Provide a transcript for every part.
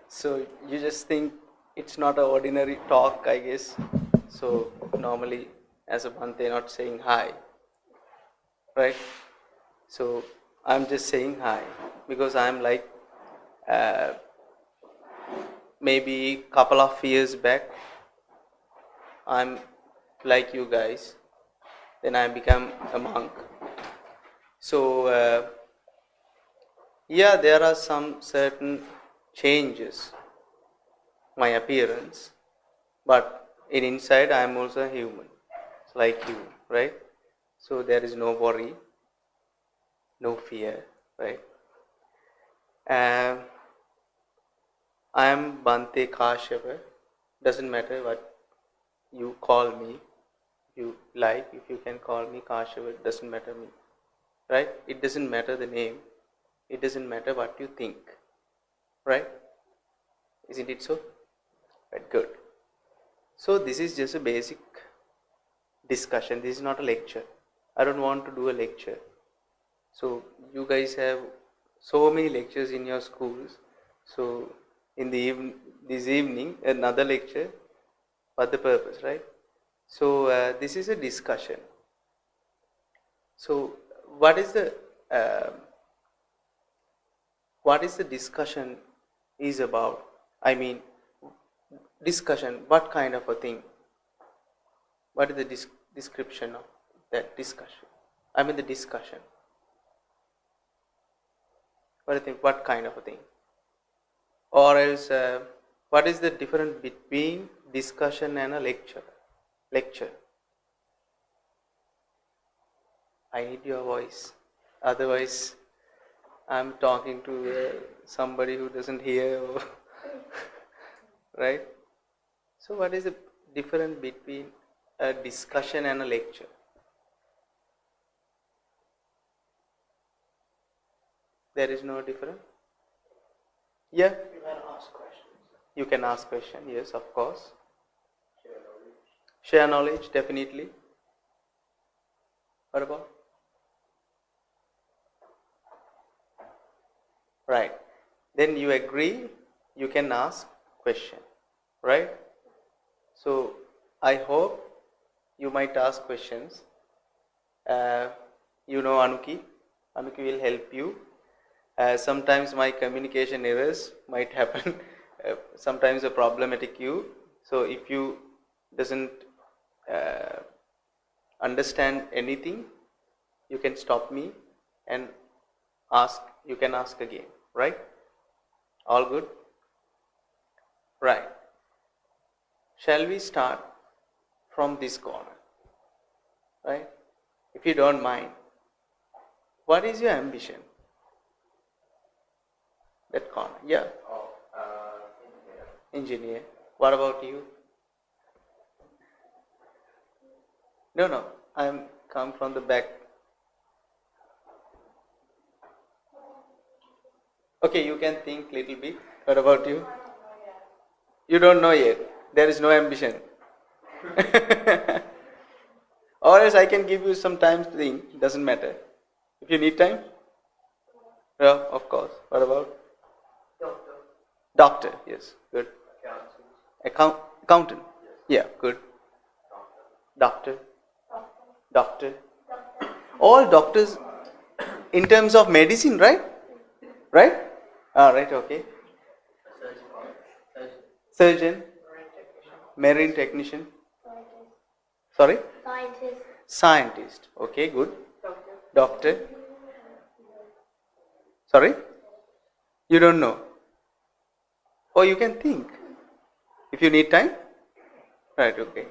So you just think it's not an ordinary talk, I guess. So normally, as a Bhante, not saying hi, right? So I'm just saying hi because I'm like uh, maybe couple of years back, I'm like you guys. Then I become a monk. So yeah, there are some certain changes, my appearance, but in inside I am also a human, like you, right? So there is no worry, no fear, right? Um, I am Bhante Kashyapa. Doesn't matter what you call me. You like, if you can call me Kashyapa, it doesn't matter me, right? It doesn't matter the name. It doesn't matter what you think, right? Isn't it so? Right, good. So this is just a basic discussion. This is not a lecture. I don't want to do a lecture. So you guys have so many lectures in your schools. So in the this evening another lecture for the purpose, right? So this is a discussion. So what is the discussion is about? I mean, discussion. What kind of a thing? What is the description of that discussion? I mean the discussion. What do you think? What kind of a thing? Or else, what is the difference between discussion and a lecture? Lecture. I need your voice. Otherwise, I'm talking to somebody who doesn't hear. Right? So, what is the difference between a discussion and a lecture? There is no difference? Yeah? You can ask questions. You can ask questions, yes, of course. Share knowledge, definitely. What about? Right. Then you agree, you can ask question, right? So I hope you might ask questions. You know Anuki. Anuki will help you. Sometimes my communication errors might happen. Sometimes a problematic you. So if you doesn't understand anything, you can stop me and ask. You can ask again, right? All good? Right. Shall we start from this corner? Right? If you don't mind, what is your ambition? That corner, yeah. Engineer. What about you? No. I'm come from the back. Okay, you can think little bit. What about you? You don't know yet. There is no ambition. Or else I can give you some time to think. Doesn't matter. If you need time? Yeah, of course. What about? Doctor. Doctor. Yes, good. Accountant. Yeah, good. Doctor. Doctor. All doctors in terms of medicine, right? Right? Right, okay. Surgeon. Marine technician. Sorry? Scientist. Okay, good. Doctor. Sorry? You don't know? Oh, you can think. If you need time? Right, okay.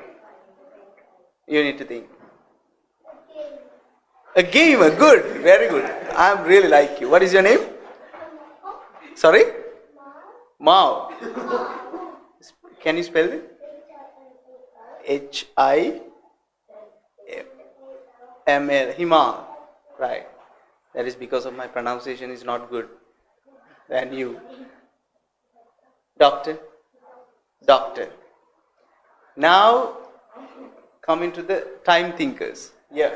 You need to think. A gamer, good, very good. I really like you. What is your name? Sorry? Mao. Can you spell it? Himl. Himal. Right. That is because of my pronunciation is not good than you. Doctor. Doctor. Now coming to the time thinkers. Yeah.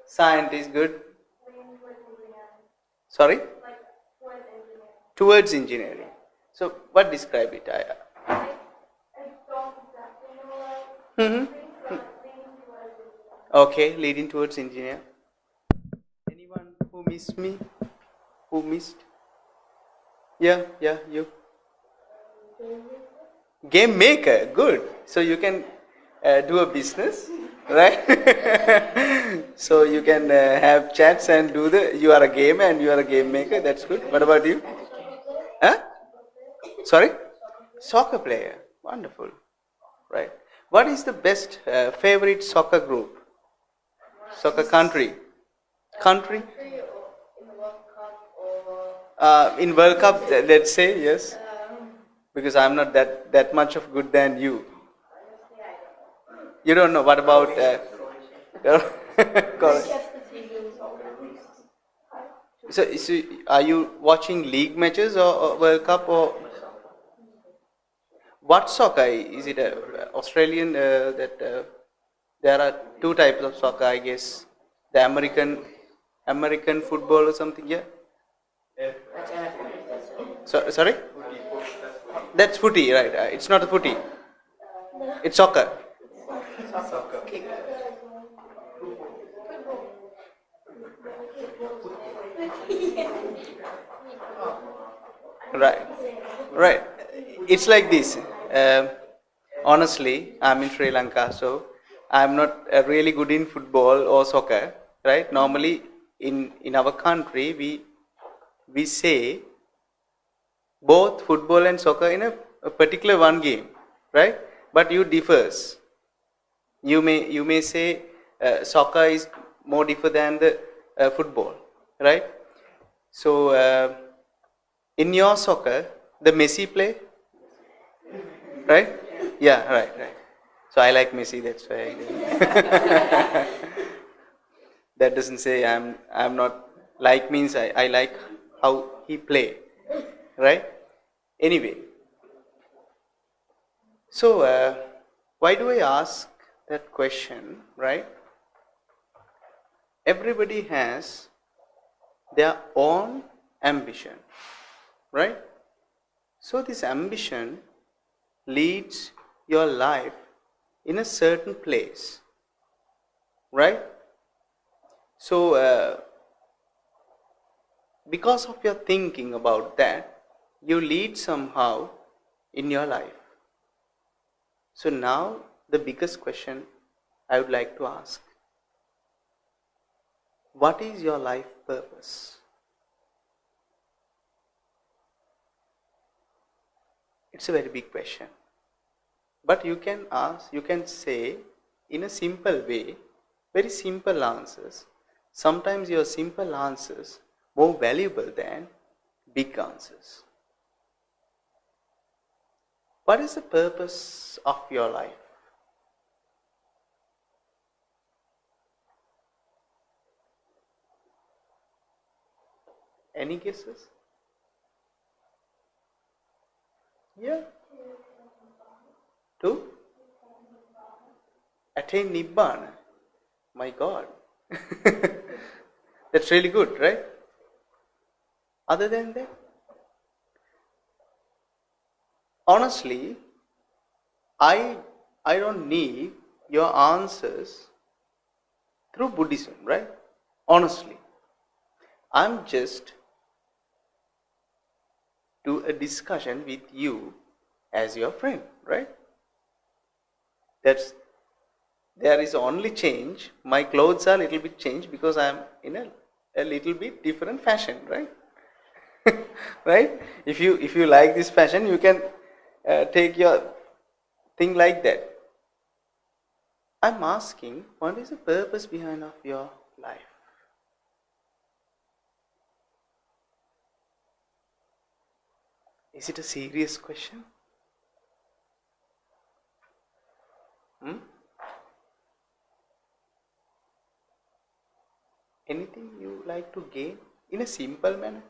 Scientist, good. Sorry? towards engineering. So what describe it? I don't exactly know why. Mhm. Leaning towards it. Okay, leading towards engineer. Anyone who missed me? Who missed? Yeah, you. Game maker, good. So you can do a business, right? So you can have chats and do the. You are a gamer and you are a game maker. That's good. What about you? Huh? Sorry? Soccer player. Wonderful. Right. What is the best favorite soccer group? Soccer country. Country? In the World Cup or In World Cup, let's say yes, because I'm not that much of good than you. honestly I don't know. You don't know. What about? Correct. So, are you watching league matches or World Cup or what soccer? Is it Australian? There are two types of soccer, I guess. The American football or something. Yeah. Sorry. That's footy, right? It's not a footy. It's soccer. Right. Right. It's like this. Honestly, I'm in Sri Lanka, so I'm not really good in football or soccer. Right. Normally, in our country, we say both football and soccer in a particular one game, right? But you differs. You may say soccer is more differ than the football, right? So in your soccer, the Messi play, right? Yeah, right. So I like Messi. That's why. That doesn't say I'm not like means I like how he play, right? Anyway, so why do I ask that question, right? Everybody has their own ambition, right? So this ambition leads your life in a certain place, right? So because of your thinking about that, you lead somehow in your life. So now the biggest question I would like to ask, what is your life purpose? It's a very big question. But you can say in a simple way, very simple answers. Sometimes your simple answers more valuable than big answers. What is the purpose of your life? Any guesses? Yeah. To attain Nibbana. My God. That's really good, right? Other than that, honestly, I don't need your answers through Buddhism, right? Honestly, I'm just do a discussion with you as your friend, right? There is only change. My clothes are a little bit changed because I'm in a little bit different fashion, right? Right? If you like this fashion, you can take your thing like that. I'm asking, what is the purpose behind of your life? Is it a serious question? Anything you like to gain in a simple manner?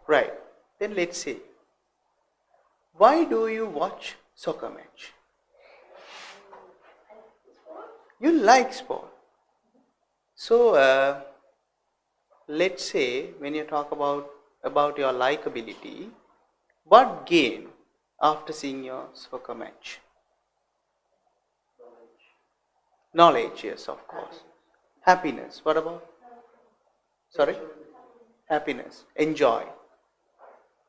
Right. Then let's say, why do you watch soccer match? You like sport. So let's say when you talk about your likability, what gain after seeing your soccer match? Knowledge, yes, of course. Happiness, what about? Sorry? Happiness, enjoy.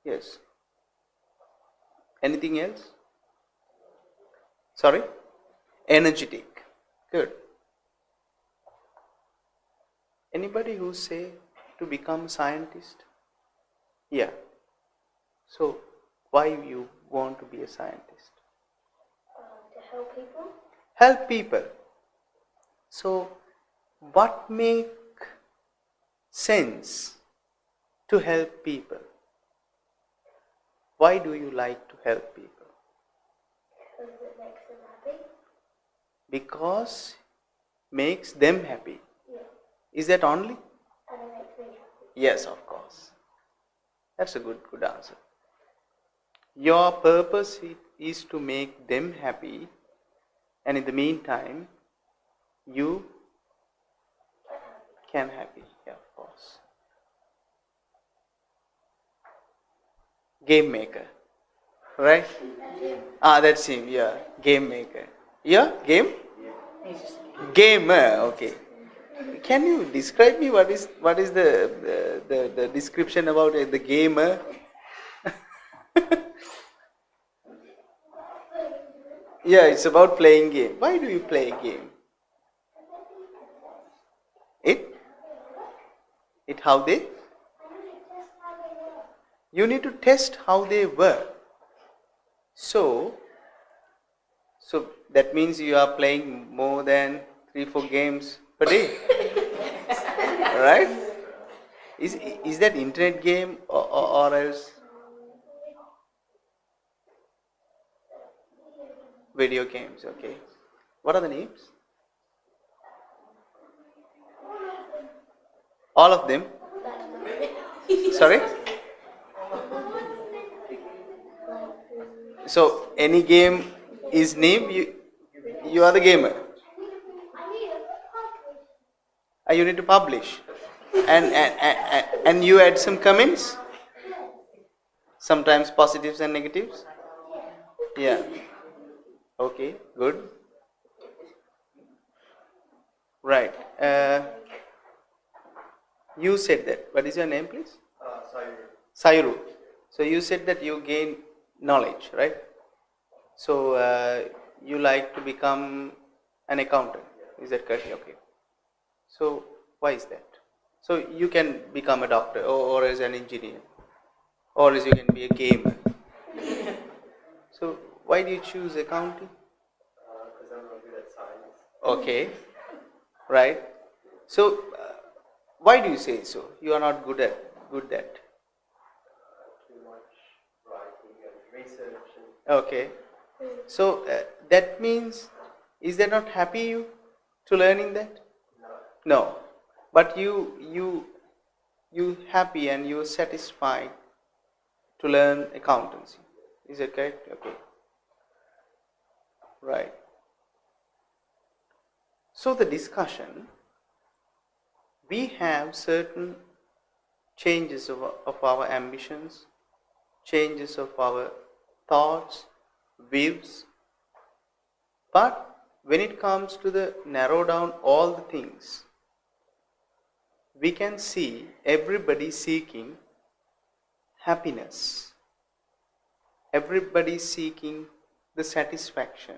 Yes. Anything else? Sorry? Energetic. Good. Anybody who say to become a scientist? Yeah. So, why you want to be a scientist? To help people. Help people. So, what make sense to help people? Why do you like to help people? Because it makes them happy. Because makes them happy. Yeah. Is that only? And it makes me happy. Yes, of course. That's a good answer. Your purpose is to make them happy, and in the meantime, you can happy. Yeah, of course. Game maker, right? That's him. Yeah, game maker. Yeah, game. Gamer. Okay. Can you describe me what is the description about the gamer? Yeah, it's about playing game. Why do you play game? It how they? You need to test how they work. So that means you are playing more than 3-4 games per day, right? Is that internet game or else video games? Okay. What are the names? All of them? Sorry? So any game is name, you are the gamer. You need to publish. And you add some comments? Sometimes positives and negatives? Yeah. Okay, good. Right. You said that. What is your name, please? Sayuru. So you said that you gain knowledge, right? So you like to become an accountant. Is that correct? Okay. So why is that? So you can become a doctor or as an engineer, or as you can be a gamer. So why do you choose accounting? Because I'm not good at science. Okay, right. So why do you say so? You are not good at. Too much writing and research. Okay. So that means, is that not happy you to learning that? No. But you happy and you satisfied to learn accountancy. Is that correct? Okay. Right. So the discussion, we have certain changes of our ambitions, changes of our thoughts, views, but when it comes to the narrow down all the things, we can see everybody seeking happiness, everybody seeking the satisfaction,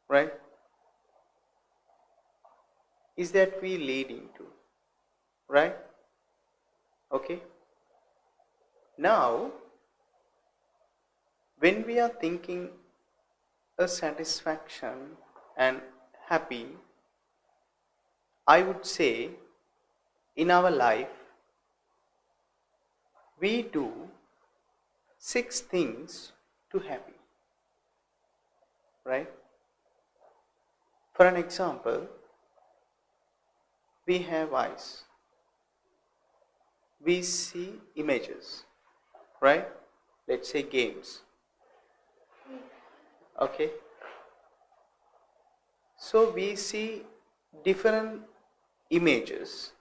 right? Is that we leading to, right? Okay. Now, when we are thinking a satisfaction and happy, I would say in our life we do 6 things to happy, right? For an example, we have eyes, we see images, right? Let's say games. Okay. So we see different images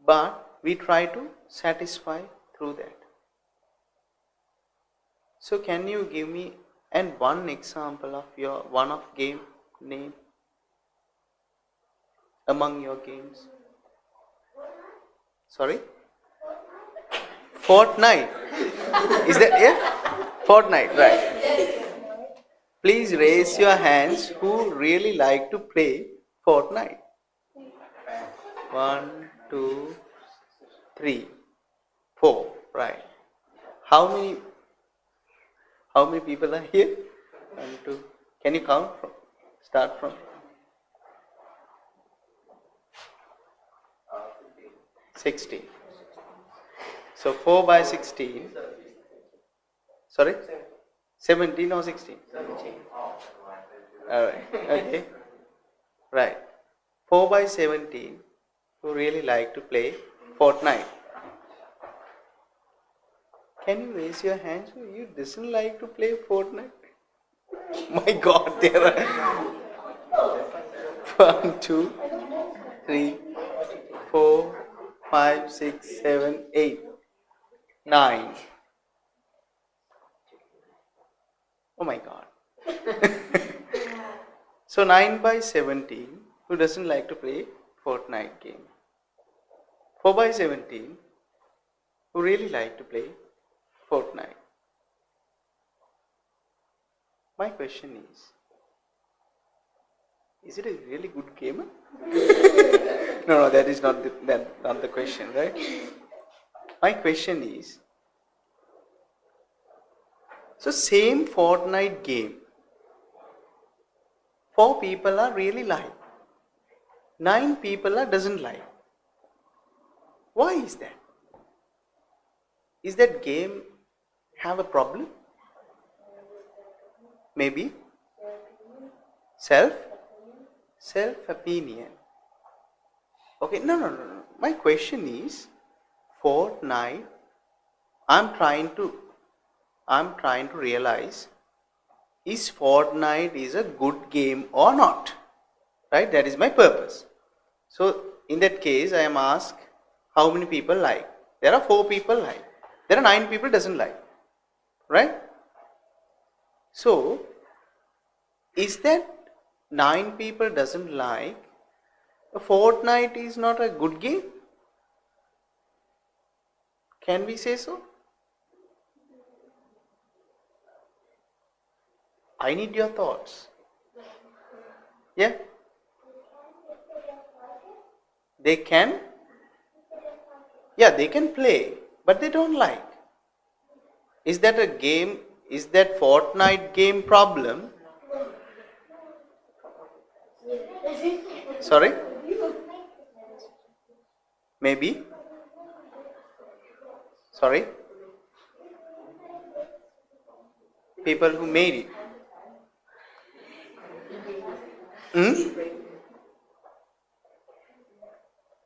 but we try to satisfy through that. So can you give me one example of your one of game name among your games? Sorry? Fortnite. Is that Fortnite, right. Please raise your hands who really like to play Fortnite. 1, 2, 3, 4, right. How many people are here? 1, 2. Can you count start from 16. So 4 by 16. Sorry? 17 or 16? 17. Alright, okay. Right. 4 by 17 who really like to play Fortnite. Can you raise your hands who you doesn't like to play Fortnite? My God, there are 1, 2, 3, 4, 5, 6, 7, 8, 9. Oh my God. So 9 by 17, who doesn't like to play Fortnite game? 4 by 17, who really like to play Fortnite? My question is it a really good game? No, that is not the question, right? My question is, so same Fortnite game, 4 people are really like, 9 people are doesn't like. Why is that? Is that game have a problem? Maybe self opinion. Okay, no. My question is, Fortnite, I'm trying to realize, is Fortnite is a good game or not? Right? That is my purpose. So in that case, I am asked how many people like. There are 4 people like. There are 9 people doesn't like. Right? So is that 9 people doesn't like, a Fortnite is not a good game? Can we say so? I need your thoughts. Yeah? They can? Yeah, they can play, but they don't like. Is that a game? Is that Fortnite game problem? Sorry? Maybe? Sorry? People who made it.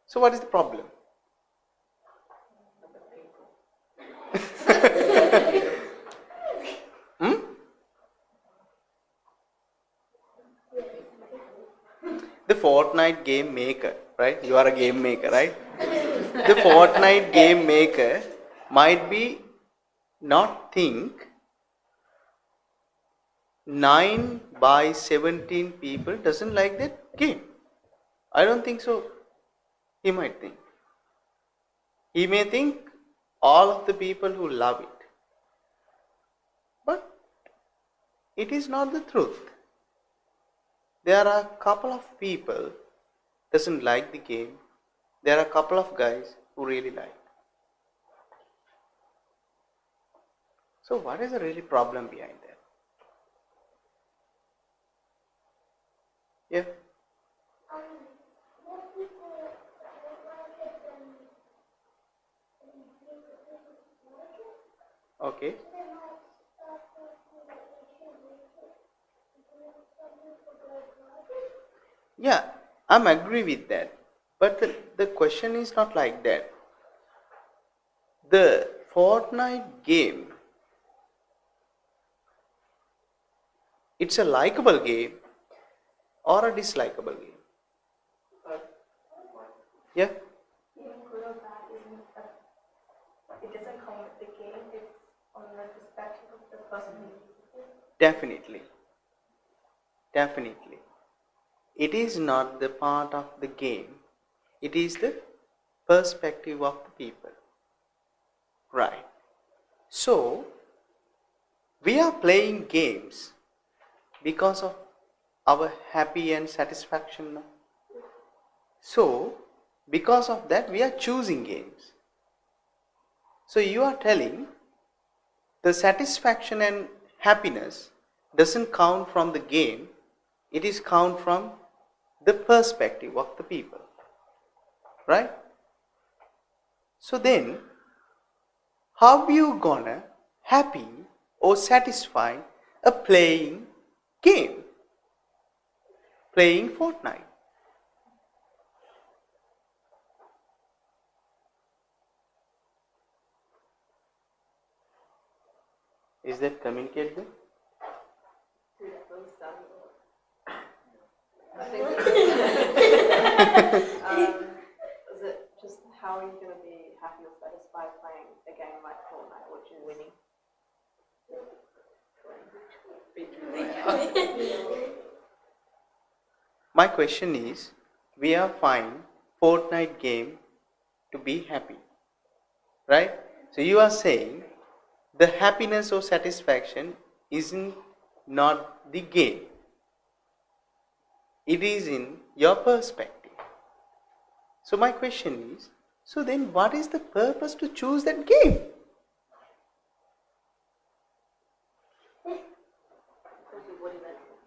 So what is the problem? The Fortnite game maker, right? You are a game maker, right? The Fortnite game maker might be not think 9 by 17 people doesn't like that game. I don't think so. He might think. He may think all of the people who love it. But it is not the truth. There are a couple of people doesn't like the game. There are a couple of guys who really like. So what is the really problem behind that? Yeah. Okay. Yeah, I'm agree with that. But the question is not like that. The Fortnite game, it's a likable game or a dislikable game? Yeah? it doesn't come with the game, it's on the perspective of the person who uses it. Definitely. Definitely. It is not the part of the game. It is the perspective of the people. Right. So, we are playing games because of our happy and satisfaction now. So, because of that, we are choosing games. So, you are telling the satisfaction and happiness doesn't count from the game, it is count from the perspective of the people. Right? So then, how you gonna happy or satisfy a playing game? Playing Fortnite. Is that communicated? I think is it just how are you going to be happy or satisfied playing a game like Fortnite, which is winning? My question is, we are fine Fortnite game to be happy. Right? So you are saying the happiness or satisfaction isn't not the game. It is in your perspective. So my question is, so then what is the purpose to choose that game? Because your body likes it.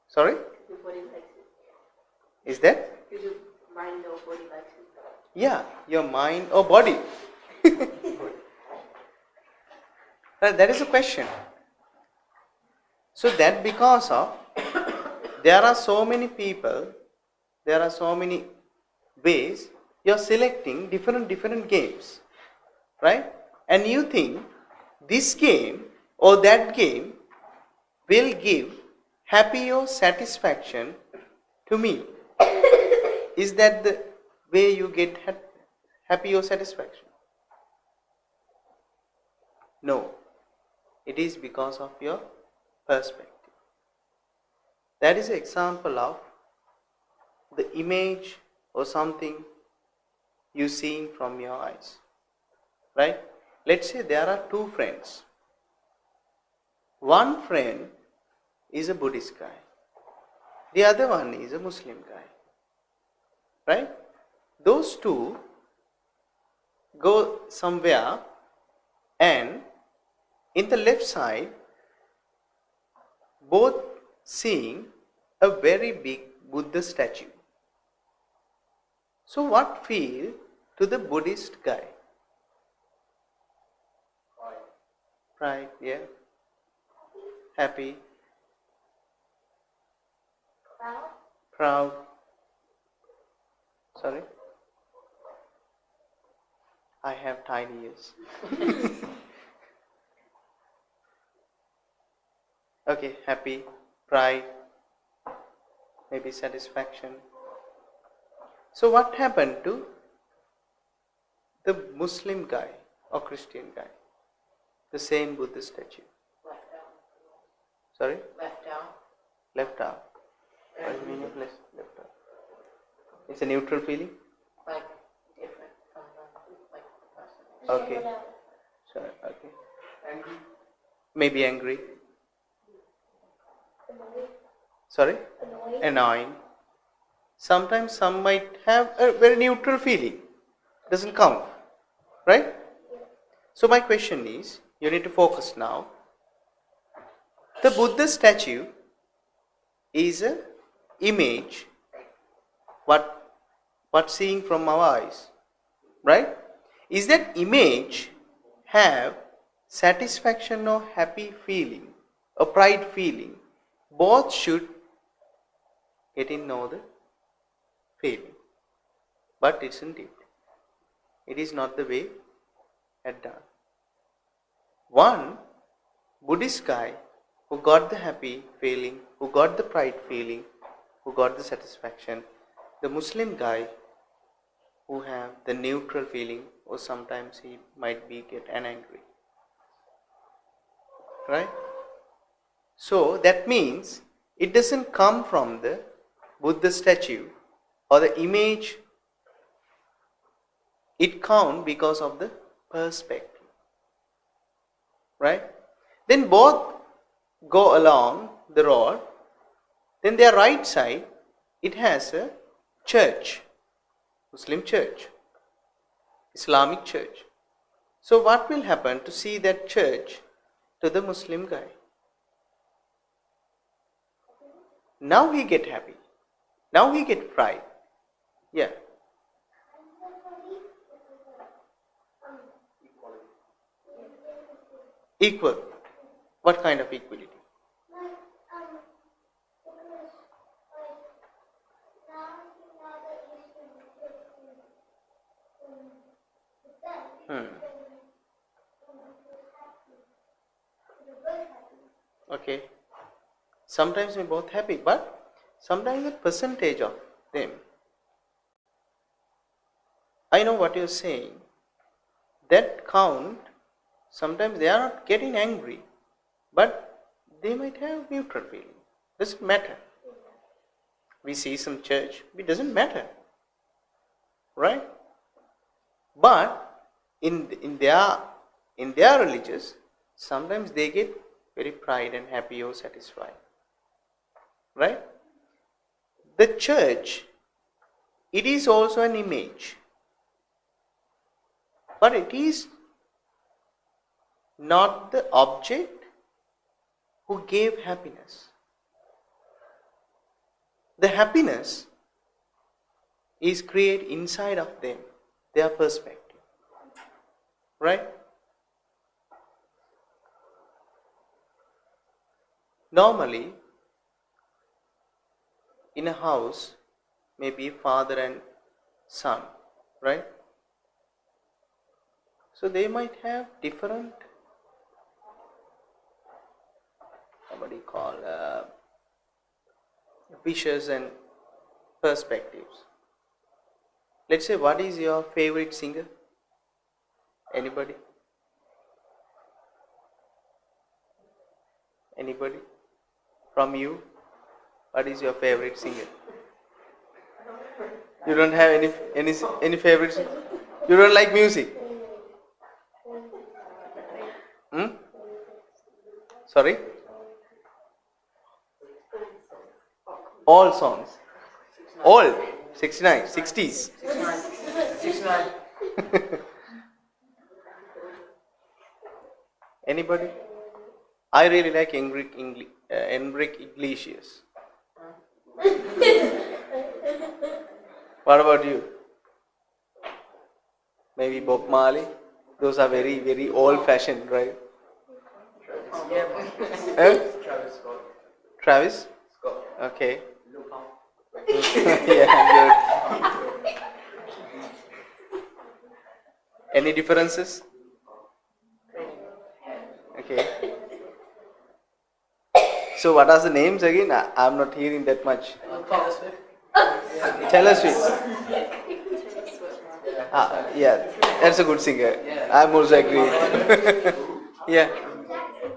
Sorry? Your body likes it. Is that? Because your mind or body likes it. Yeah, your mind or body. That is a question. So that because of there are so many people, there are so many ways you are selecting different games, right? And you think this game or that game will give happy or satisfaction to me. Is that the way you get happy or satisfaction? No. It is because of your perspective. That is an example of the image or something you see from your eyes. Right? Let's say there are two friends. One friend is a Buddhist guy. The other one is a Muslim guy. Right? Those two go somewhere and in the left side, both seeing a very big Buddha statue. So what feel to the Buddhist guy? Pride, yeah. Happy. Proud? Proud. Sorry? I have tiny ears. Okay, happy, pride, maybe satisfaction. So what happened to the Muslim guy or Christian guy? The same Buddha statue. Left out. Sorry? Left out. Left out. What do you mean of left out? It's a neutral feeling? Like different from the person. Okay. Sorry, okay. Angry. Maybe angry. Annoyed? Sorry? Annoyed? Annoying. Sometimes some might have a very neutral feeling. Doesn't count. Right? So my question is, you need to focus now. The Buddha statue is an image what seeing from our eyes. Right? Is that image have satisfaction or happy feeling or pride feeling? Both should get in know the feeling. But isn't it? It is not the way had done. One Buddhist guy who got the happy feeling, who got the pride feeling, who got the satisfaction. The Muslim guy who have the neutral feeling, or sometimes he might be get angry. Right? So that means it doesn't come from the Buddha statue or the image. It counts because of the perspective. Right? Then both go along the road. Then their right side, it has a church, Muslim church, Islamic church. So what will happen to see that church to the Muslim guy? Now he get happy. Now he get pride. Yeah. Equal. What kind of equality? Okay. Sometimes we're both happy, but sometimes the percentage of them. I know what you're saying. That count, sometimes they are not getting angry, but they might have neutral feeling. Doesn't matter. We see some church, it doesn't matter. Right? But in their religious, sometimes they get very pride and happy or satisfied. Right? The church, it is also an image. But it is not the object who gave happiness. The happiness is created inside of them, their perspective. Right? Normally, in a house, maybe father and son, right? So they might have different, wishes and perspectives. Let's say, what is your favorite singer? Anybody? Anybody? From you? What is your favorite singer? You don't have any favorite singer? You don't like music? Sorry? All songs. All. 69, 60s. 69. Anybody? I really like Enrique Iglesias. What about you? Maybe Bob Marley? Those are very, very old-fashioned, right? Travis Scott. Travis? Scott. Okay. Lupin. Yeah, good. Any differences? Okay. So what are the names again? I'm not hearing that much. Taylor Swift. Yeah, that's a good singer. I'm also agree. Yeah.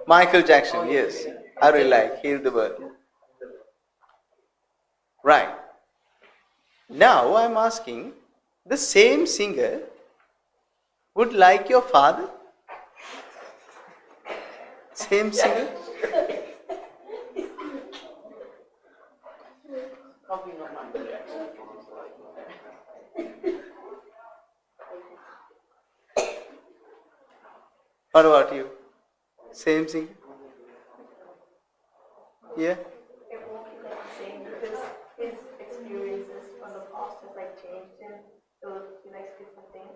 Michael Jackson, yes. I really like Heal the World. Right. Now I'm asking, the same singer would like your father? Same singer? Probably not Michael Jackson. What about you? Same singer? Yeah? It won't be like the same because his experiences from the past has like changed him. So he likes different things.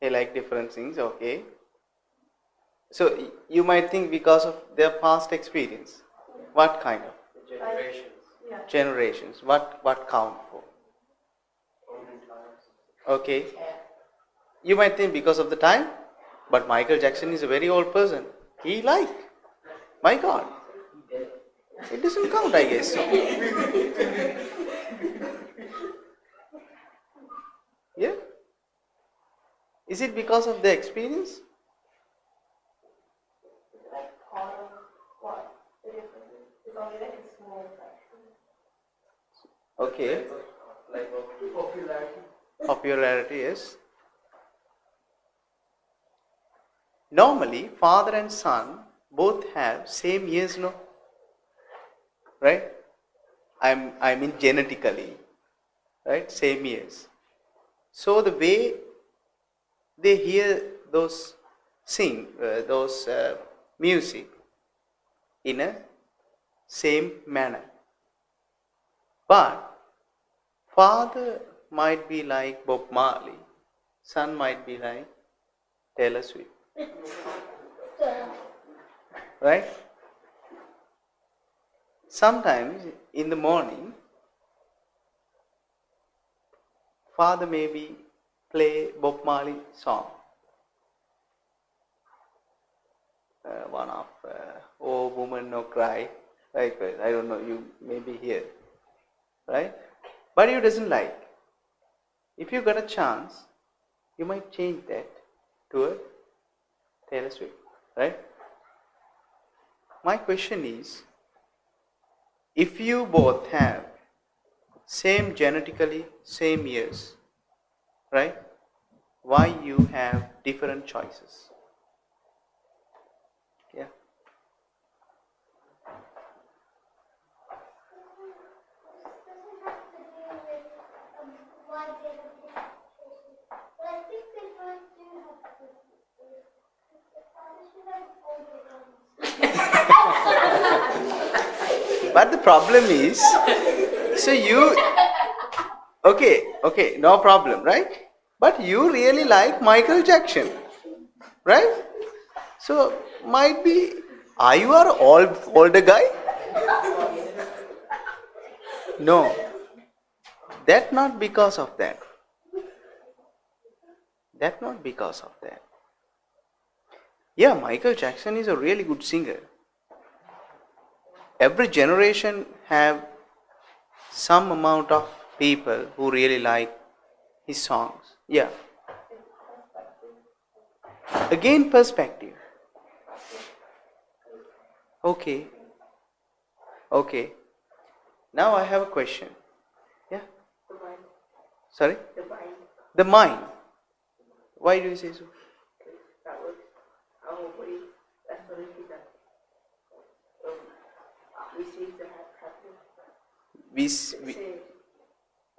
They like different things, okay. So you might think because of their past experience. What kind of? The generations. Yeah. Generations. What count for? Olden times. Okay. You might think because of the time, but Michael Jackson is a very old person. He like. My God. It doesn't count, I guess. So. Yeah? Is it because of the experience? Is it like part of what the difference is? It's only like a small fraction. Okay. Like popularity. Popularity is. Normally, father and son both have same years, no? Right? I mean genetically, right? Same years. So the way they hear those those music in a same manner. But father might be like Bob Marley, son might be like Taylor Swift. Right? Sometimes in the morning, father maybe play Bob Marley song. One of Oh Woman No Cry, right? I don't know, you may be here, right? But you doesn't like. If you got a chance, you might change that to a Taylor Swift, right? My question is, if you both have same genetically, same years, right? Why you have different choices? Yeah. But the problem is, so you, okay, no problem, right? But you really like Michael Jackson, right? So might be, are you an older guy? No, that not because of that. That not because of that. Yeah, Michael Jackson is a really good singer. Every generation have some amount of people who really like his songs. Yeah. Again, perspective. Okay. Now I have a question. Yeah. The mind. Sorry? The mind. The mind. Why do you say so? That works. Our body, that's what it is. We see the happiness. We Say,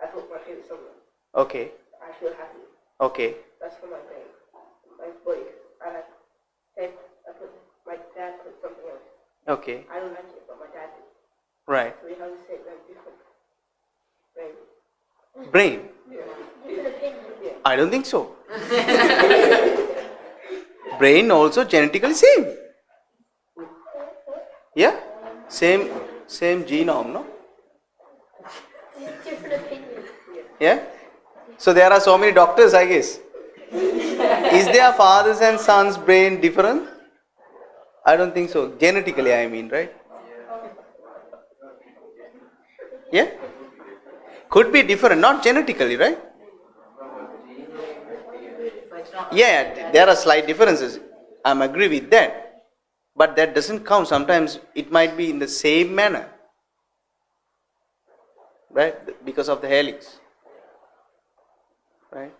I put my favorite song on. okay. I feel happy. Okay. That's for my brain. My body. I like, say, my dad put something else. Okay. I don't like it, but my dad did. Right. So we have to say like different brain. Brain. Yeah. I don't think so. Brain also genetically same. Yeah? Same genome, no? Yeah? So there are so many doctors, I guess. Is their fathers and sons' brain different? I don't think so. Genetically, I mean, right? Yeah? Could be different, not genetically, right? Yeah, there are slight differences. I'm agree with that. But that doesn't count. Sometimes it might be in the same manner. Right? Because of the helix. Right?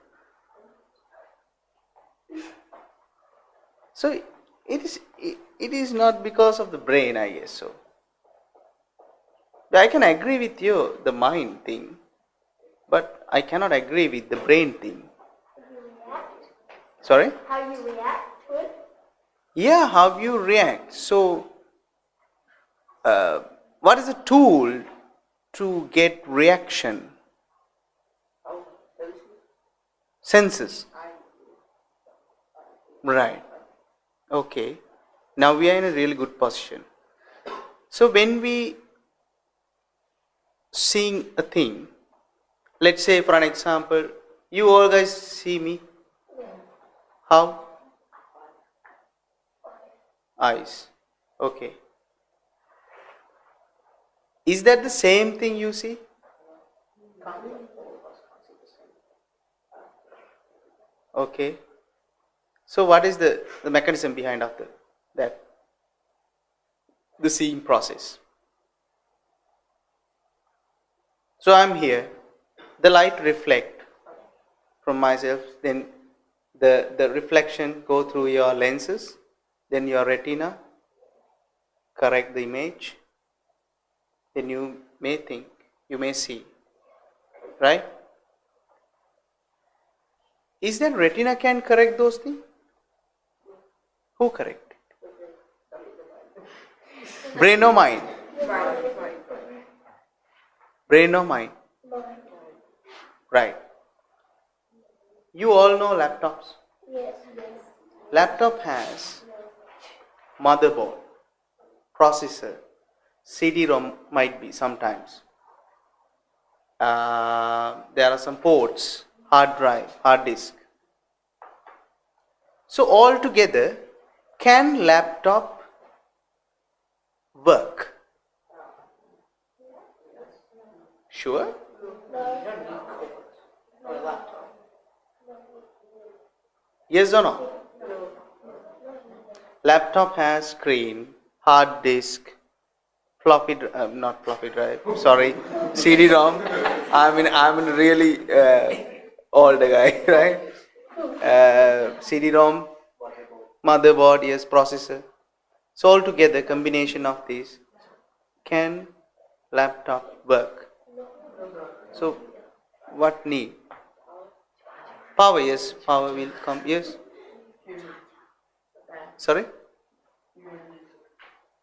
So it is not because of the brain, I guess so. I can agree with you, the mind thing, but I cannot agree with the brain thing. Sorry? How you react to it? Yeah, how you react. So, what is a tool to get reaction? Senses. Right. Okay. Now we are in a really good position. So when we seeing a thing, let's say for an example, you all guys see me. How? Eyes. Okay. Is that the same thing you see? Okay. So what is the mechanism behind of the seeing process? So I am here, the light reflect from myself, then the reflection go through your lenses, then your retina correct the image, then you may think, you may see, right? Is that retina can correct those things? Who correct it? Brain or mind? Brain or mind? Right. You all know laptops. Yes. Laptop has motherboard, processor, CD-ROM might be sometimes. There are some ports, hard drive, hard disk. So all together, can laptop work? Sure? Yes or no? Laptop has screen, hard disk, not floppy drive, sorry, CD-ROM. I'm really old guy, right? CD-ROM, motherboard, yes, processor. So altogether, combination of these, can laptop work? So what need? Power, yes, power will come, yes. Sorry?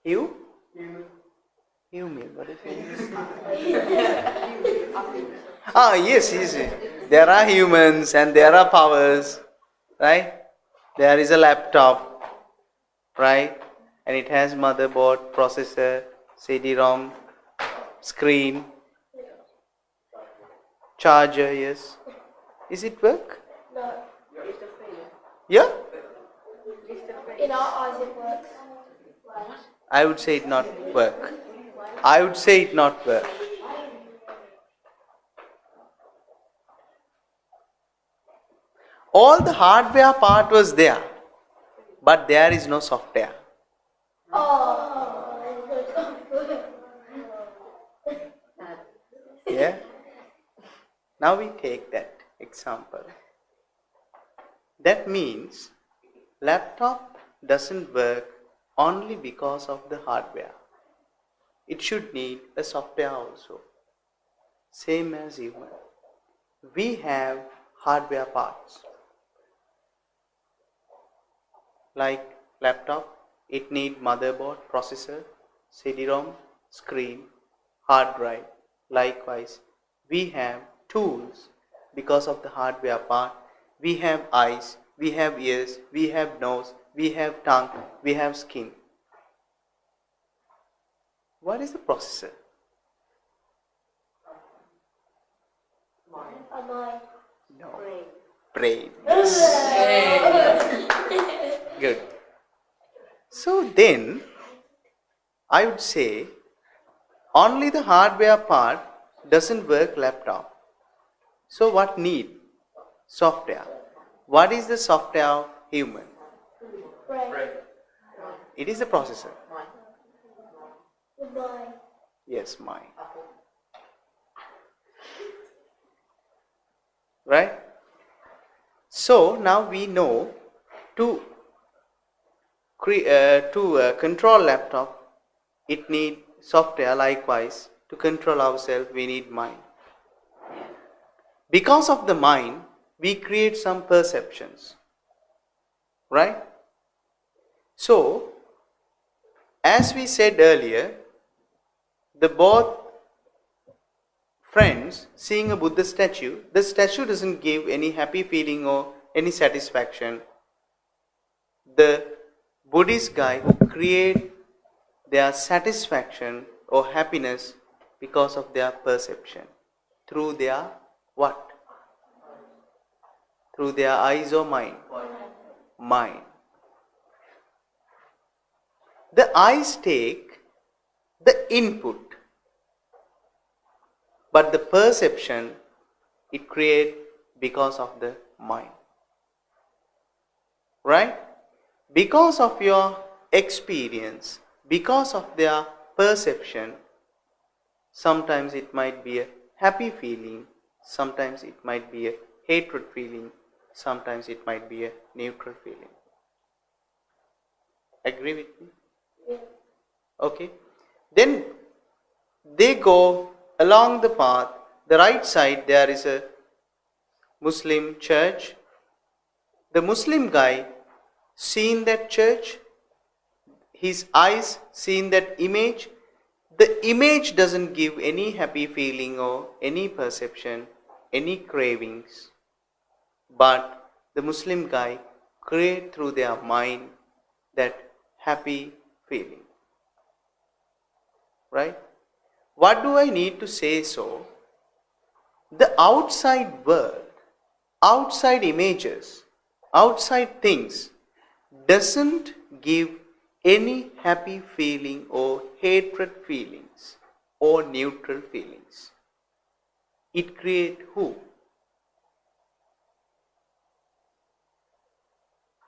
You? You mean, what is it? Yes. There are humans and there are powers, right? There is a laptop, right? And it has motherboard, processor, CD-ROM, screen, charger, yes. Is it work? No. Yeah? In our eyes it works. I would say it not work. I would say it not work. All the hardware part was there, but there is no software. Yeah? Now we take that example. That means laptop doesn't work only because of the hardware. It should need a software also. Same as human. We have hardware parts. Like laptop, it need motherboard, processor, CD-ROM, screen, hard drive. Likewise, we have tools because of the hardware part. We have eyes, we have ears, we have nose, we have tongue, we have skin. What is the processor? A mind. No. Brain. Yes. Good. So then, I would say, only the hardware part doesn't work laptop. So what need? Software. What is the software of human? Brain. It is the processor. The mind. Yes, mind. Right? So now we know to control laptop, it need software. Likewise, to control ourselves, we need mind. Because of the mind, we create some perceptions. Right? So, as we said earlier, the both friends seeing a Buddha statue, the statue doesn't give any happy feeling or any satisfaction. The Buddhist guy create their satisfaction or happiness because of their perception. Through their what? Through their eyes or mind? Mind. The eyes take the input, but the perception it creates because of the mind. right? Because of your experience, because of their perception, sometimes it might be a happy feeling, sometimes it might be a hatred feeling, sometimes it might be a neutral feeling. Agree with me? Yeah. Okay. Then they go along the path. The right side there is a Muslim church. The Muslim guy seen that church, his eyes seen that image. The image doesn't give any happy feeling or any perception, any cravings. But the Muslim guy create through their mind that happy feeling. Right? What do I need to say so? The outside world, outside images, outside things doesn't give any happy feeling or hatred feelings or neutral feelings. It creates who?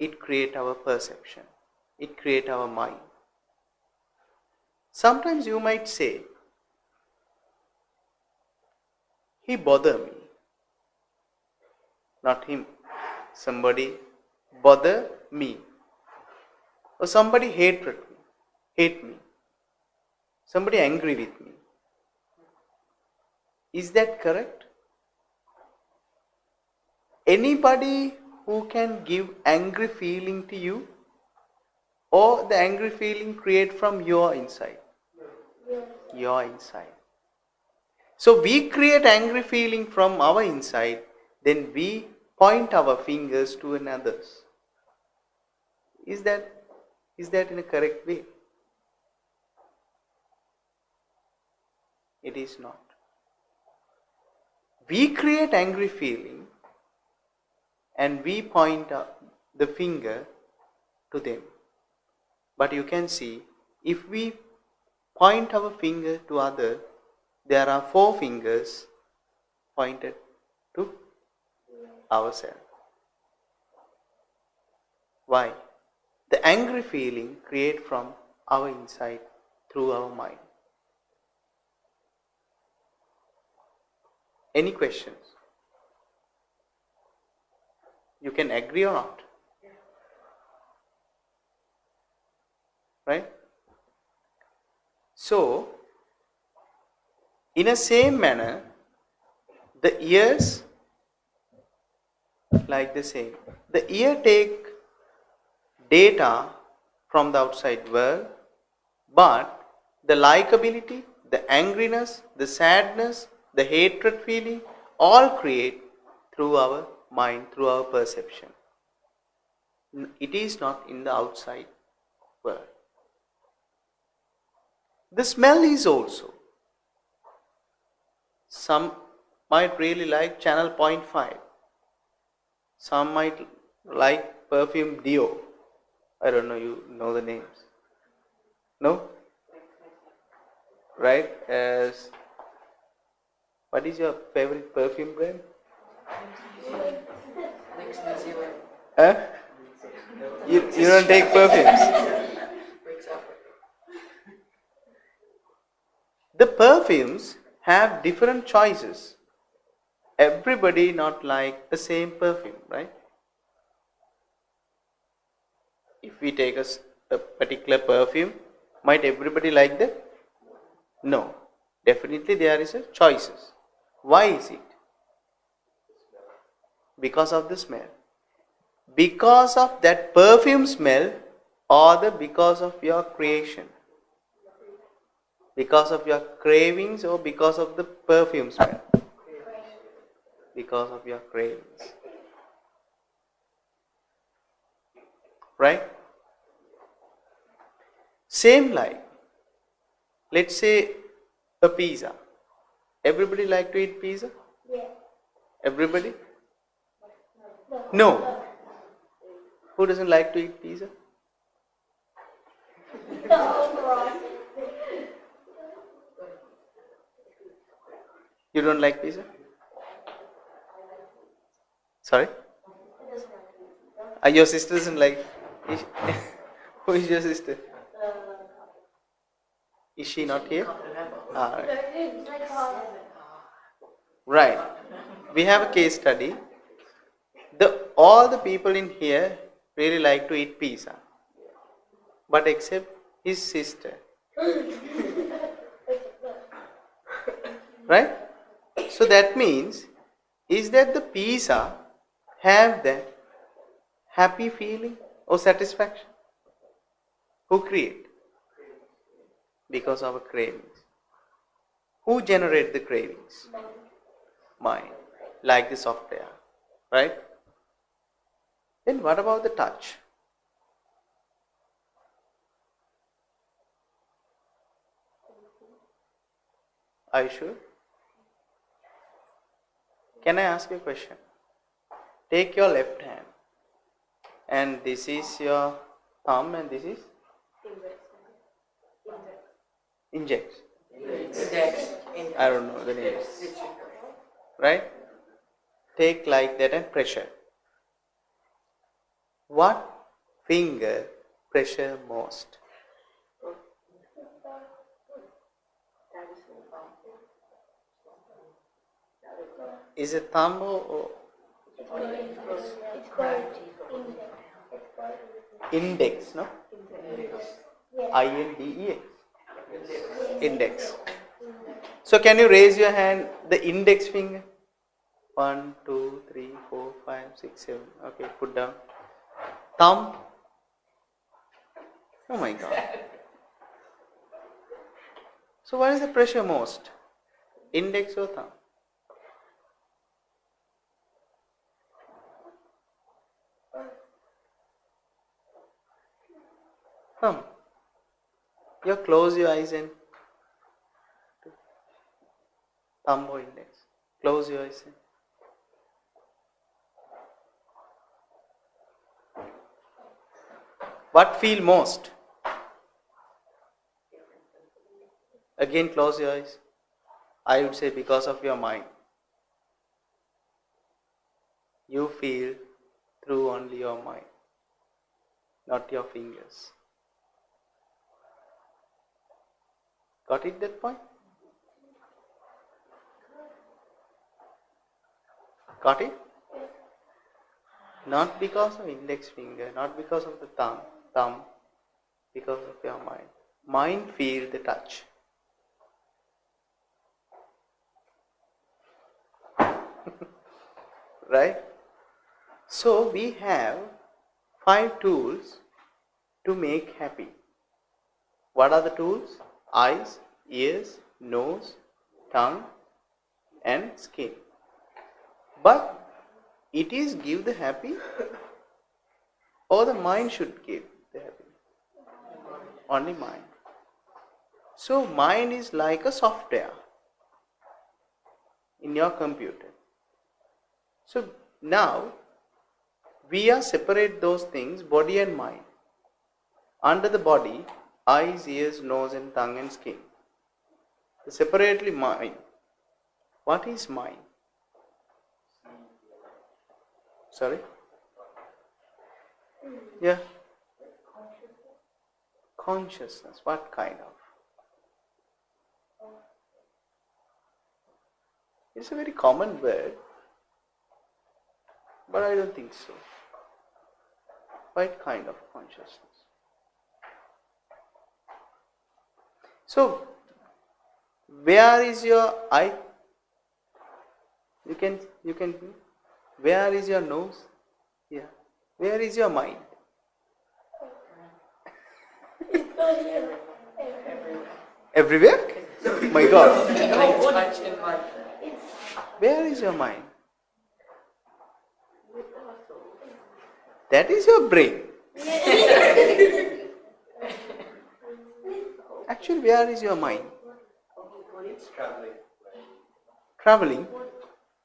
It creates our perception. It creates our mind. Sometimes you might say, he bothered me. Not him. Somebody bother me. Or somebody hate me. Somebody angry with me. Is that correct? Anybody who can give angry feeling to you, or the angry feeling create from your inside? Yes. Your inside. So we create angry feeling from our inside, then we point our fingers to another's. Is that in a correct way? It is not. We create angry feeling and we point the finger to them. But you can see, if we point our finger to other, there are 4 fingers pointed to ourselves. Why? The angry feeling created from our inside through our mind. Any questions? You can agree or not? Right? So, in a same manner, the ears like the same. The ear take data from the outside world, but the likability, the angriness, the sadness, the hatred feeling, all create through our mind, through our perception. It is not in the outside world. The smell is also. Some might really like channel 0.5. Some might like perfume Dio. I don't know, you know the names. No? Right? As what is your favorite perfume brand? Huh? You don't take perfumes. The perfumes have different choices. Everybody not like the same perfume, right? If we take a particular perfume, might everybody like that? No. Definitely there is a choices. Why is it? Because of the smell. Because of that perfume smell, or because of your creation? Because of your cravings or because of the perfume smell? Because of your cravings. Right? Same like, let's say a pizza. Everybody like to eat pizza? Yeah. Everybody? No. Who doesn't like to eat pizza? You don't like pizza? Sorry? Your sister isn't like. Who is your sister? Is she not here? Right. We have a case study. All the people in here really like to eat pizza, but except his sister. Right? So that means, is that the pizza have the happy feeling or satisfaction? Who create? Because of our cravings. Who generate the cravings? Mind. Like the software. Right? Then what about the touch? Are you sure? Can I ask you a question? Take your left hand, and this is your thumb, and this is index. I don't know the name. Right? Take like that and pressure. What finger pressure most? Is it thumb or index? No? INDEX. Index. So can you raise your hand, the index finger? 1, 2, 3, 4, 5, 6, 7. Okay, put down. Thumb. Oh my God. So what is the pressure most? Index or thumb? Thumb. You close your eyes and thumb or index. Close your eyes and what feel most? Again close your eyes. I would say because of your mind. You feel through only your mind, not your fingers. Got it, that point? Got it? Not because of index finger, not because of the thumb, because of your mind. Mind feel the touch. Right? So we have 5 tools to make happy. What are the tools? Eyes, ears, nose, tongue and skin. But it is give the happy or the mind should give the happy? Only mind. So mind is like a software in your computer. So now we are separate those things, body and mind. Under the body, eyes, ears, nose and tongue and skin. Separately mind. What is mind? Sorry? Yeah. Consciousness. What kind of? It's a very common word, but I don't think so. What kind of consciousness? So, where is your eye? You can. Where is your nose? Yeah. Where is your mind? Everywhere? My God. Where is your mind? That is your brain. Actually, where is your mind? It's traveling. Traveling?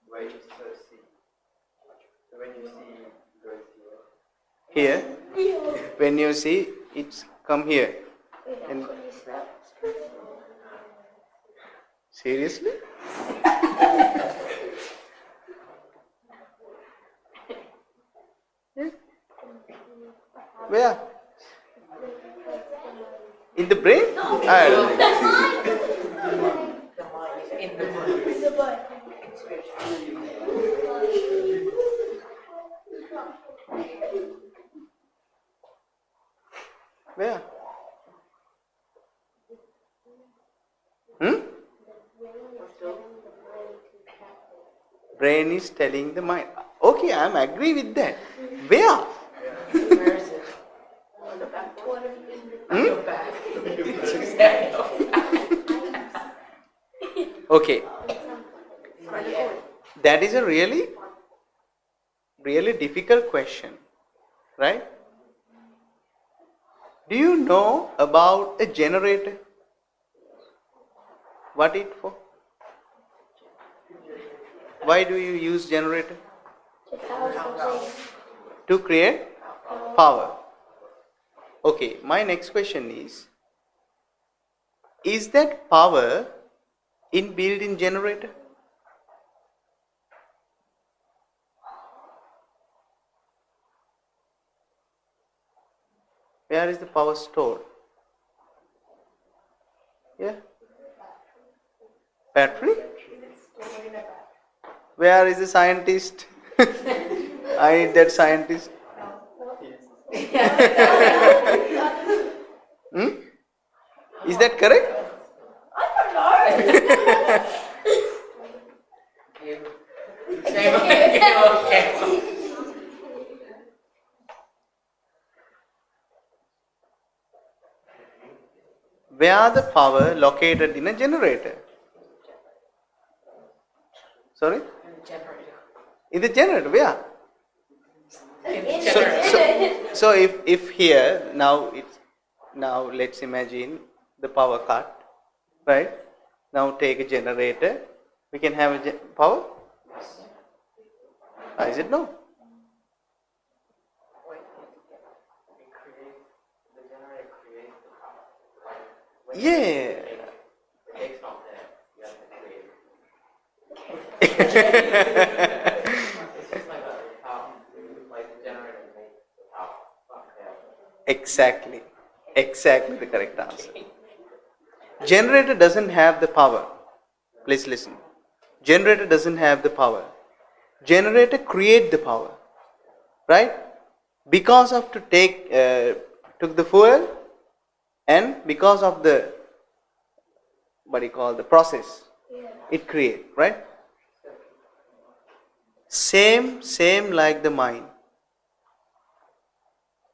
Where you see. So when you see, it goes Here. When you see, it's come here. And seriously? Yeah. Where? In the brain? I don't think. The mind is in the mind. Where? Hmm? Brain is telling the mind. Okay, I am agree with that. Where? Where is it? On the back. Hmm? The back. Okay. That is a really difficult question, right? Do you know about a generator? What it for? Why do you use generator? To create power. Okay, my next question is that power inbuilt in generator? Where is the power stored? Yeah? Battery? Where is the scientist? I need that scientist. Hmm? Is that correct? Where the power located in a generator? Sorry? In the generator, where? So if here now let's imagine the power cut, right? Now take a generator, we can have a power? Is it no? Yeah. It's not there. You have to create it. It's just like a power. Like the generator makes the power. Exactly the correct answer. Generator doesn't have the power. Please listen. Generator doesn't have the power. Generator create the power, right? Because of took the fuel, and because of the process, it create, right? Same like the mind.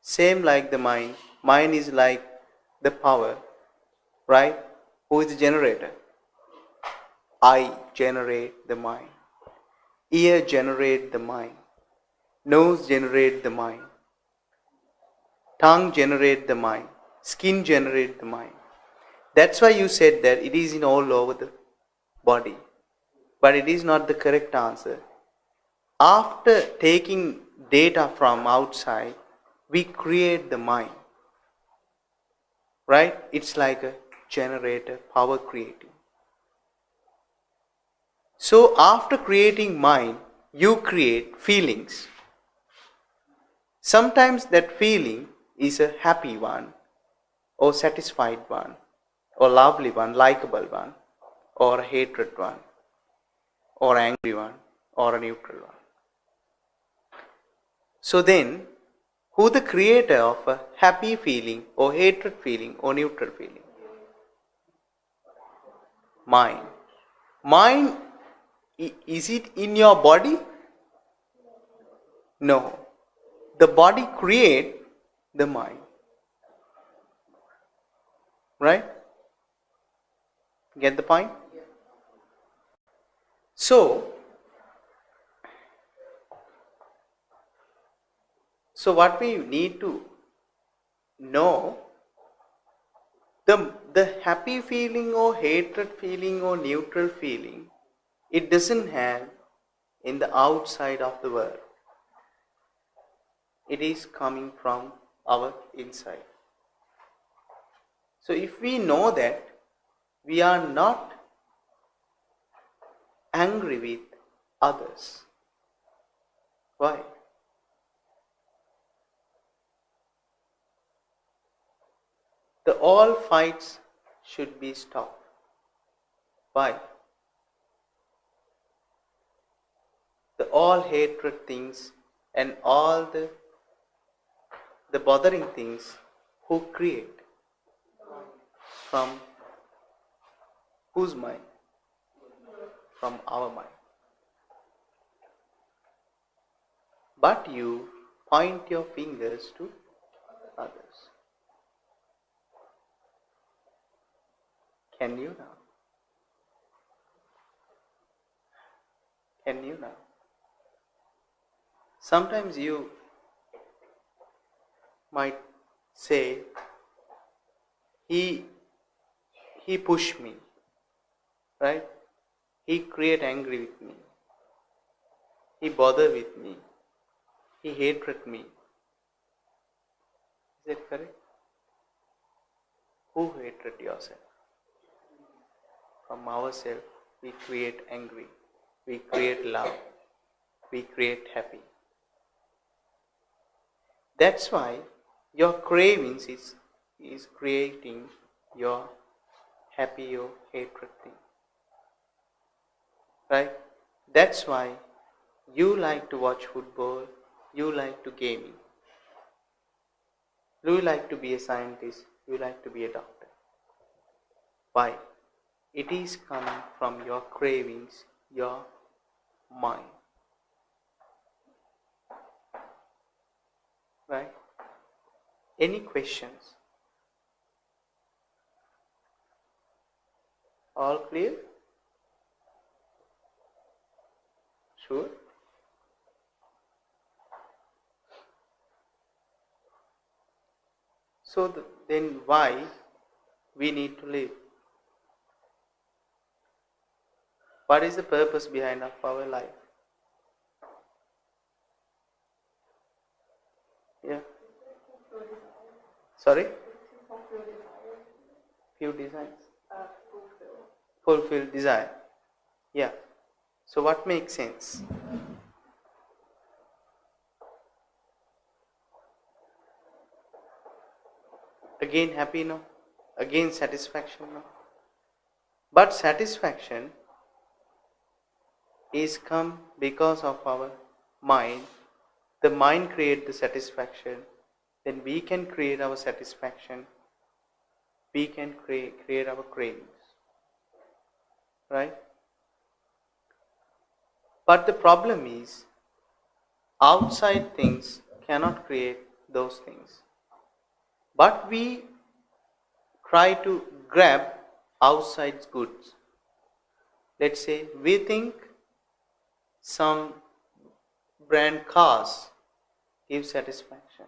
Same like the mind. Mind is like the power, right? Who is the generator? I generate the mind. Ear generate the mind. Nose generate the mind. Tongue generate the mind. Skin generate the mind. That's why you said that it is in all over the body. But it is not the correct answer. After taking data from outside, we create the mind. Right? It's like a generator, power creating. So after creating mind, you create feelings. Sometimes that feeling is a happy one, or satisfied one, or lovely one, likable one, or a hatred one, or angry one, or a neutral one. So then, who the creator of a happy feeling, or hatred feeling, or neutral feeling? Mind. Mind, is it in your body? No. The body create the mind. Right? Get the point? So what we need to know, the happy feeling or hatred feeling or neutral feeling, it doesn't have in the outside of the world. It is coming from our inside. So if we know that we are not angry with others, why? the all fights should be stopped. Why? The all hatred things and all the bothering things, who create? From whose mind? From our mind. But you point your fingers to others. Can you now? Can you now? Sometimes you might say, he pushed me, right? He create angry with me. He bother with me. He hated me. Is that correct? Who hated yourself? From ourselves, we create angry. We create love. We create happy. That's why your cravings is creating your happy or hatred thing. Right? That's why you like to watch football, you like to gaming. You like to be a scientist, you like to be a doctor. Why? It is coming from your cravings, your mind. Right? Any questions? All clear? Sure? So then why we need to live? What is the purpose behind of our life? Yeah. Sorry? Few desires. Fulfill desire. Yeah. So what makes sense? Again happy, no? Again satisfaction, no? But satisfaction is come because of our mind. The mind creates the satisfaction. Then we can create our satisfaction. We can create our cravings. Right? But the problem is, outside things cannot create those things. But we try to grab outside goods. Let's say we think some brand cars give satisfaction.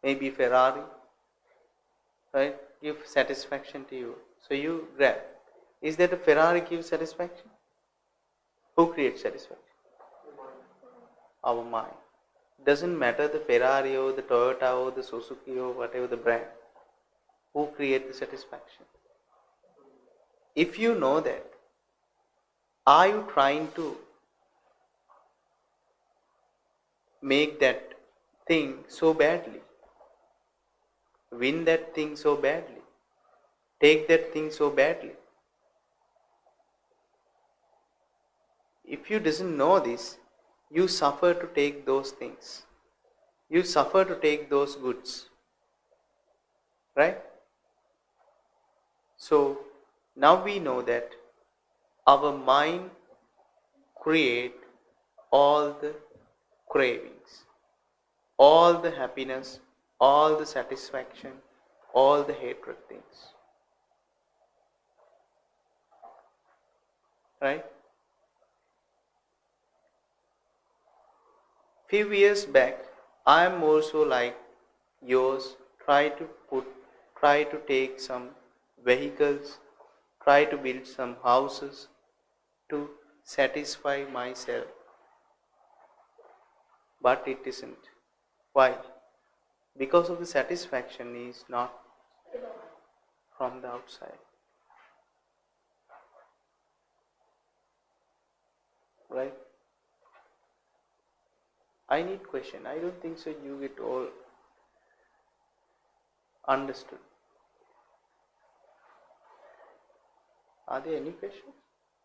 Maybe Ferrari, right? Give satisfaction to you. So you grab. Is that a Ferrari gives satisfaction? Who creates satisfaction? Our mind. Doesn't matter the Ferrari or the Toyota or the Suzuki or whatever the brand. Who create the satisfaction? If you know that, are you trying to make that thing so badly? Win that thing so badly? Take that thing so badly? If you doesn't know this, you suffer to take those things. You suffer to take those goods. Right? So, now we know that our mind create all the cravings, all the happiness, all the satisfaction, all the hatred things. Right? Few years back, I am also like yours, try to take some vehicles, try to build some houses to satisfy myself. But it isn't. Why? Because of the satisfaction is not from the outside. Right? I need question. I don't think so you get all understood. Are there any questions?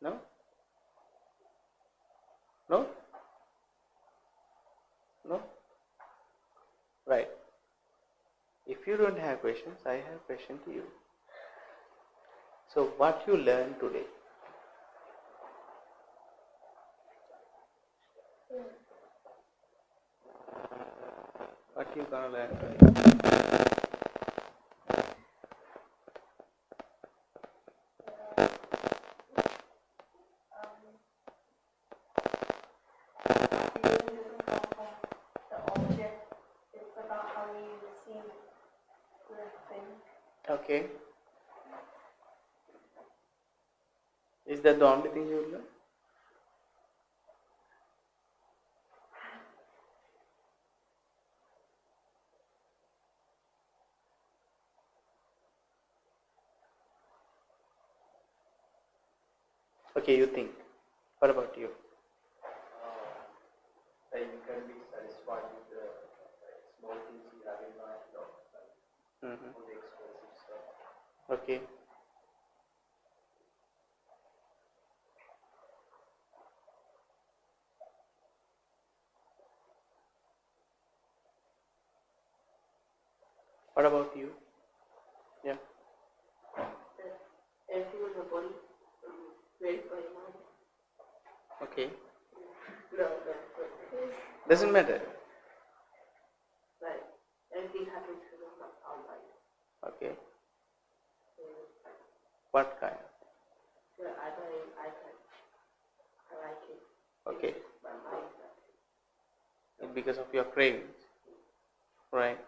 No? No? No? Right. If you don't have questions, I have a question to you. So what you learned today? What you gonna learn today? Feeling doesn't come from the object. It's about how you see the thing. Okay. Is that the only thing you learn? Okay, you think. What about you? That you can be satisfied with the small things you have in life, not all the expensive stuff. Okay. What about you? Yeah. Everything in the body, ready for your mind. Okay. No. Doesn't matter. Like, everything happens to them outside. Okay. What kind? So I like it. Okay. It's just my mind. It's because of your cravings. Right.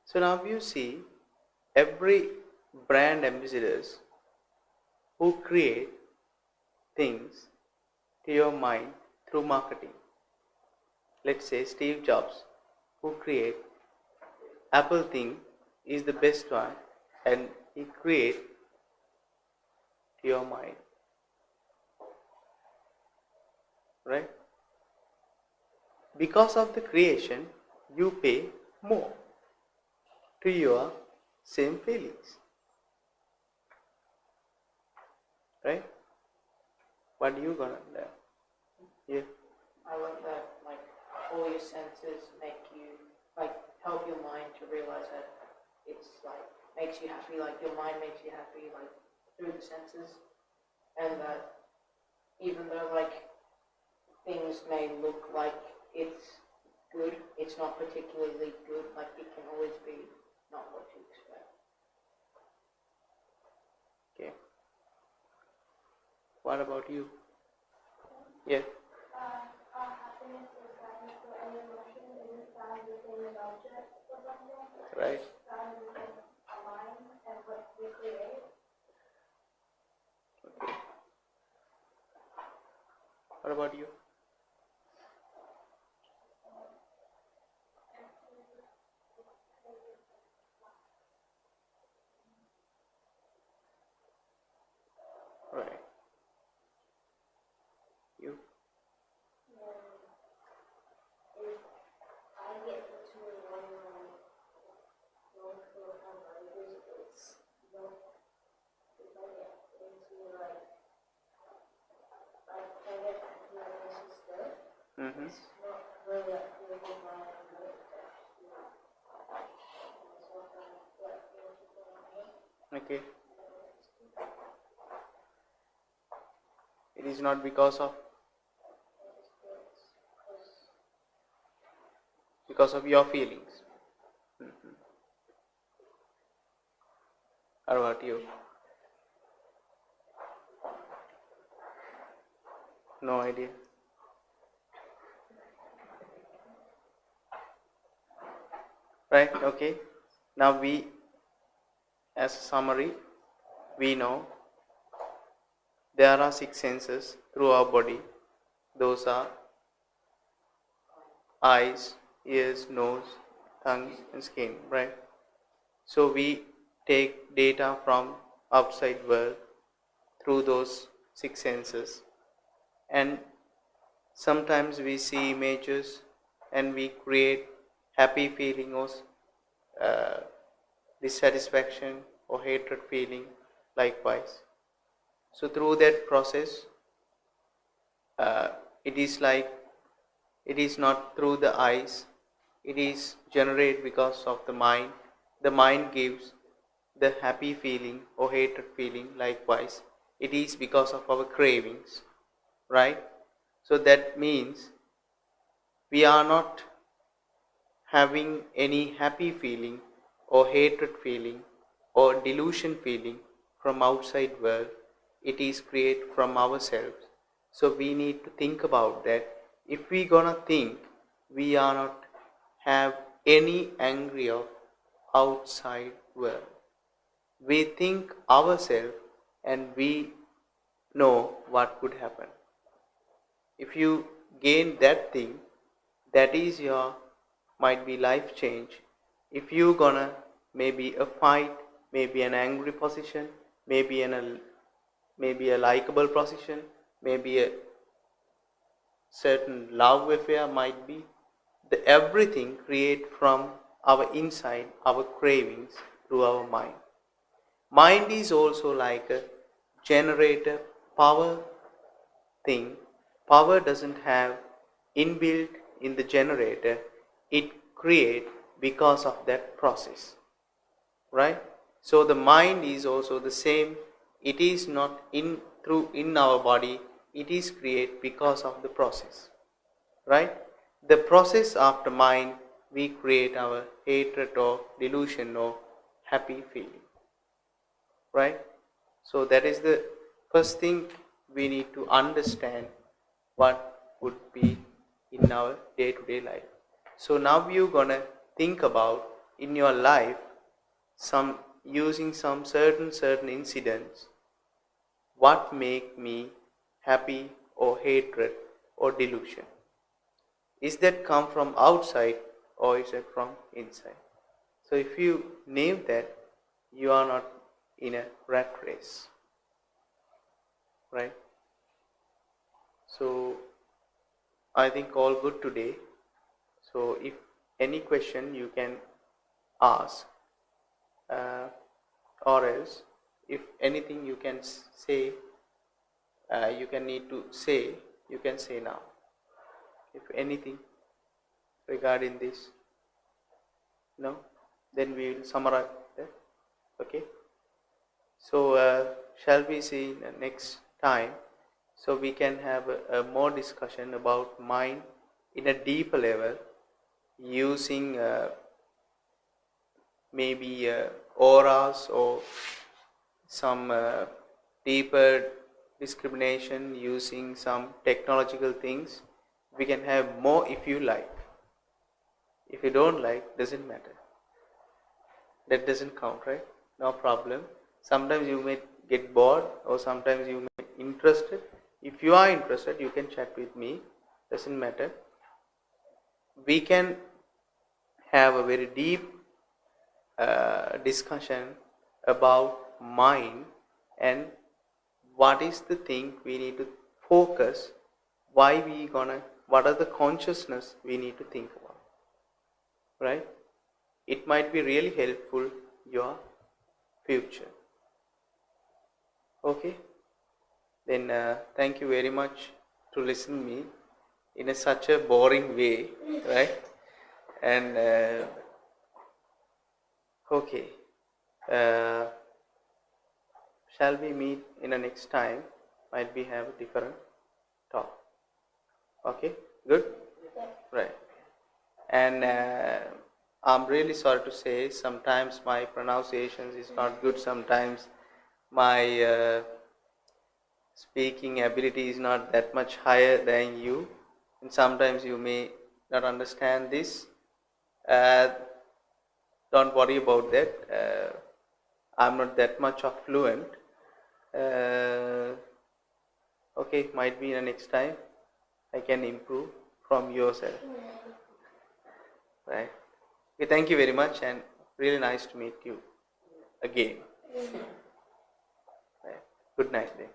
So now you see every brand ambassadors who create things to your mind through marketing. Let's say Steve Jobs, who create Apple thing is the best one, and he create to your mind. Right? Because of the creation, you pay more to your same feelings. Right? What are you gonna learn? Yeah. I love that, like, all your senses make you, like, help your mind to realize that it's, like, makes you happy, like, your mind makes you happy, like, through the senses, and that even though, like, things may look like it's good, it's not particularly good, like, it can always be not what you expect. Okay. What about you? Yeah. Happiness is sadness or any emotion isn't found within an object or something. Right. It's found within our mind and what we create. Okay. What about you? Right. You? If I get into one it's if I get into like if I get into stuff, Mm-hmm. it's not really like feeling my good. Okay. It is not because of your feelings. Mm-hmm. How about you? No idea. Right, okay. Now we, as a summary, we know there are 6 senses through our body. Those are eyes, ears, nose, tongue and skin, right? So we take data from outside world through those 6 senses, and sometimes we see images and we create happy feeling or dissatisfaction or hatred feeling likewise. So through that process, it is like, it is not through the eyes, it is generated because of the mind. The mind gives the happy feeling or hatred feeling. Likewise, it is because of our cravings, right? So that means we are not having any happy feeling or hatred feeling or delusion feeling from outside world. It is created from ourselves. So we need to think about that. If we gonna think, we are not have any angry of outside world. We think ourselves and we know what could happen. If you gain that thing, that is your might be life change. If you gonna maybe a fight, maybe an angry position, maybe a likable position, maybe a certain love affair might be, everything create from our inside, our cravings through our mind. Mind is also like a generator power thing. Power doesn't have inbuilt in the generator, it creates because of that process, right? So the mind is also the same. It is not in our body, it is created because of the process, right? The process after mind, we create our hatred or delusion or happy feeling, right? So that is the first thing we need to understand what would be in our day-to-day life. So now you're gonna think about in your life some using some certain incidents, what make me happy or hatred or delusion. Is that come from outside or is it from inside? So if you name that, you are not in a rat race, right? So I think all good today. So if any question you can ask, or else if anything you can say, you can need to say, you can say now. If anything regarding this, no, then we will summarize that. Okay. So shall we see next time? So we can have a more discussion about mind in a deeper level, using maybe auras or some deeper discrimination, using some technological things. We can have more if you like. If you don't like, doesn't matter. That doesn't count, right? No problem. Sometimes you may get bored or sometimes you may be interested. If you are interested, you can chat with me. Doesn't matter. We can have a very deep discussion about mind and what is the thing we need to focus, what are the consciousness we need to think about, right? It might be really helpful your future. Okay, then thank you very much to listen me in such a boring way, right? And okay, shall we meet in the next time? Might we have a different talk? Okay, good? Right. And I'm really sorry to say, sometimes my pronunciations is not good, sometimes my speaking ability is not that much higher than you, and sometimes you may not understand this. Don't worry about that. I'm not that much of fluent. Okay, might be in the next time I can improve from yourself. Right. Okay, thank you very much and really nice to meet you again. Right. Good night then.